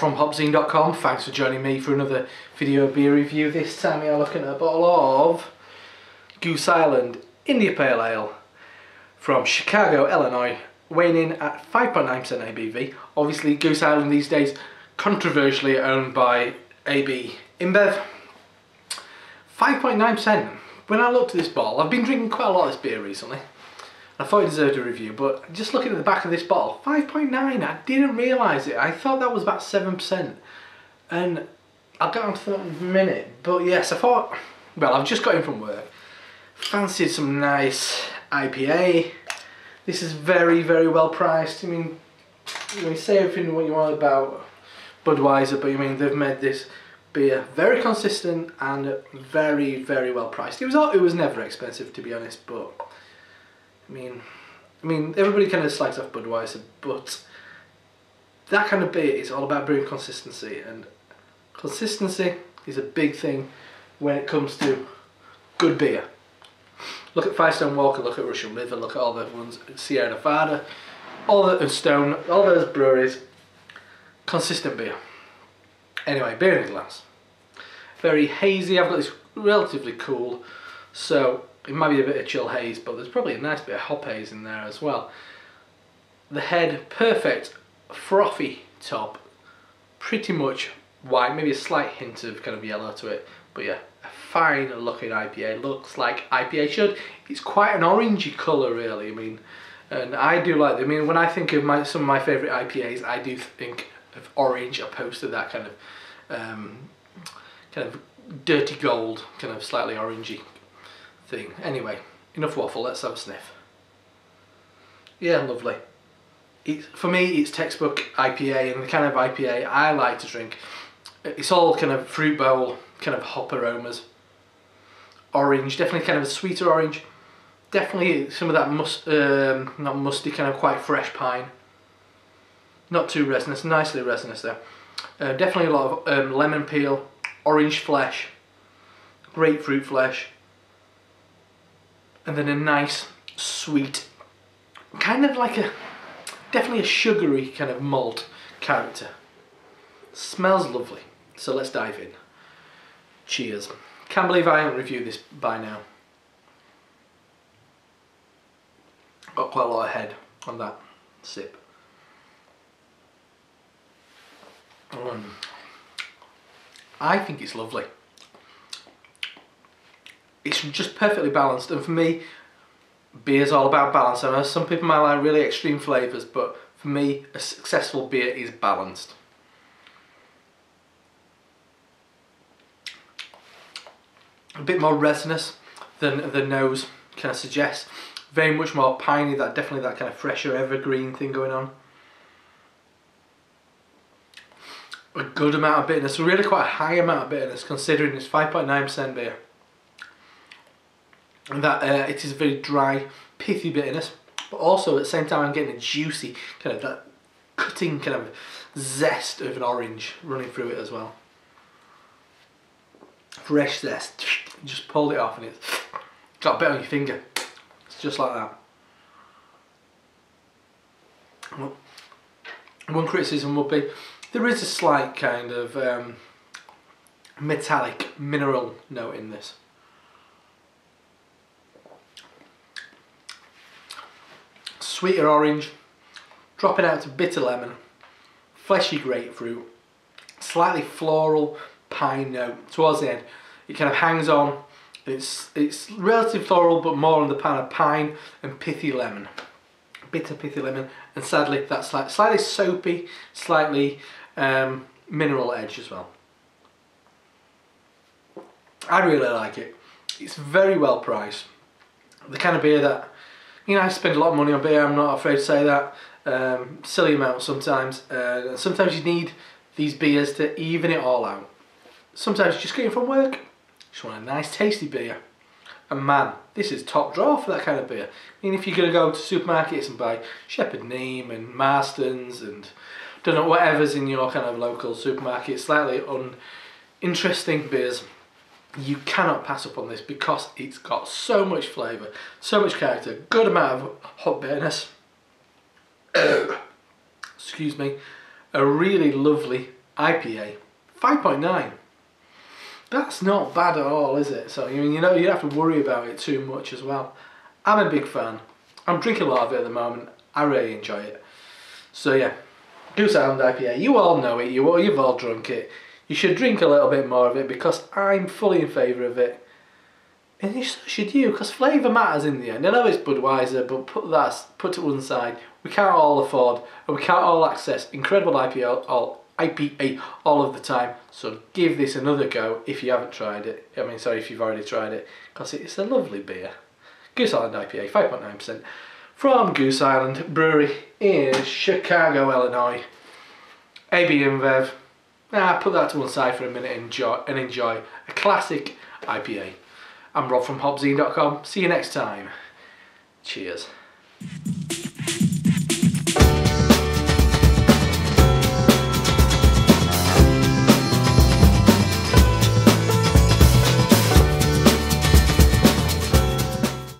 from HopZine.com. Thanks for joining me for another video beer review. This time we are looking at a bottle of Goose Island IPA Pale Ale from Chicago, Illinois, weighing in at 5.9% ABV. Obviously Goose Island these days controversially owned by AB InBev. 5.9%. When I looked at this bottle, I've been drinking quite a lot of this beer recently. I thought it deserved a review, but just looking at the back of this bottle, 5.9, I didn't realise it. I thought that was about 7%. And I'll get on to that in a minute. But yes, I thought, well, I've just got in from work. Fancied some nice IPA. This is very, very well priced. I mean, you say everything what you want about Budweiser, but I mean, they've made this beer very consistent and very, very well priced. It was never expensive, to be honest, but I mean, everybody kind of slags off Budweiser, but that kind of beer is all about brewing consistency, and consistency is a big thing when it comes to good beer. Look at Firestone Walker, look at Russian River, look at all the ones, Sierra Nevada, all the Stone, all those breweries. Consistent beer. Anyway, beer in a glass. Very hazy. I've got this relatively cool, so it might be a bit of chill haze, but there's probably a nice bit of hop haze in there as well. The head, perfect, frothy top, pretty much white, maybe a slight hint of kind of yellow to it, but yeah, a fine looking IPA, looks like IPA should. It's quite an orangey colour really, I mean, and I do like, I mean, when I think of some of my favourite IPAs, I do think of orange opposed to that kind of dirty gold, kind of slightly orangey thing. Anyway, enough waffle, let's have a sniff. Yeah, lovely. For me, it's textbook IPA, and the kind of IPA I like to drink. It's all kind of fruit bowl, kind of hop aromas. Orange, definitely kind of a sweeter orange. Definitely some of that not musty, kind of quite fresh pine. Not too resinous, nicely resinous there. Definitely a lot of lemon peel, orange flesh, grapefruit flesh. And then a nice, sweet, kind of like definitely a sugary kind of malt character. Smells lovely. So let's dive in. Cheers. Can't believe I haven't reviewed this by now. Got quite a lot of head on that sip. I think it's lovely. It's just perfectly balanced, and for me, beer's all about balance. I know some people might like really extreme flavours, but for me, a successful beer is balanced. A bit more resinous than the nose kind of suggests. Very much more piney, definitely that kind of fresher evergreen thing going on. A good amount of bitterness, really quite a high amount of bitterness considering it's 5.9% beer. And that it is a very dry, pithy bitterness, but also at the same time I'm getting a juicy, kind of that cutting kind of zest of an orange running through it as well. Fresh zest, you just pulled it off and it's got a bit on your finger. It's just like that. Well, one criticism would be, there is a slight kind of metallic mineral note in this. Sweeter orange, dropping out to bitter lemon, fleshy grapefruit, slightly floral pine note towards the end. It kind of hangs on. It's relatively floral, but more on the kind of pine and pithy lemon, bitter pithy lemon, and sadly that's slightly soapy, slightly mineral edge as well. I really like it. It's very well priced. The kind of beer that, you know, I spend a lot of money on beer, I'm not afraid to say that. Silly amount sometimes. Sometimes you need these beers to even it all out. Sometimes you're just getting from work, just want a nice tasty beer. And man, this is top draw for that kind of beer. I mean, if you're going to go to supermarkets and buy Shepherd Neame and Marston's and don't know whatever's in your kind of local supermarket, slightly uninteresting beers, you cannot pass up on this because it's got so much flavour, so much character, good amount of hot bitterness, excuse me, a really lovely IPA, 5.9. That's not bad at all, is it? So, I mean, you know, you don't have to worry about it too much as well. I'm a big fan. I'm drinking a lot of it at the moment. I really enjoy it. So yeah, Goose Island IPA. You all know it. You've all drunk it. You should drink a little bit more of it because I'm fully in favour of it. And so should you, because flavour matters in the end. I know it's Budweiser, but put to one side. We can't all afford, and we can't all access incredible IPA all of the time. So give this another go if you haven't tried it. I mean, sorry, if you've already tried it, because it's a lovely beer. Goose Island IPA, 5.9%, from Goose Island Brewery in Chicago, Illinois. AB InBev. Put that to one side for a minute and enjoy a classic IPA. I'm Rob from HopZine.com. See you next time. Cheers.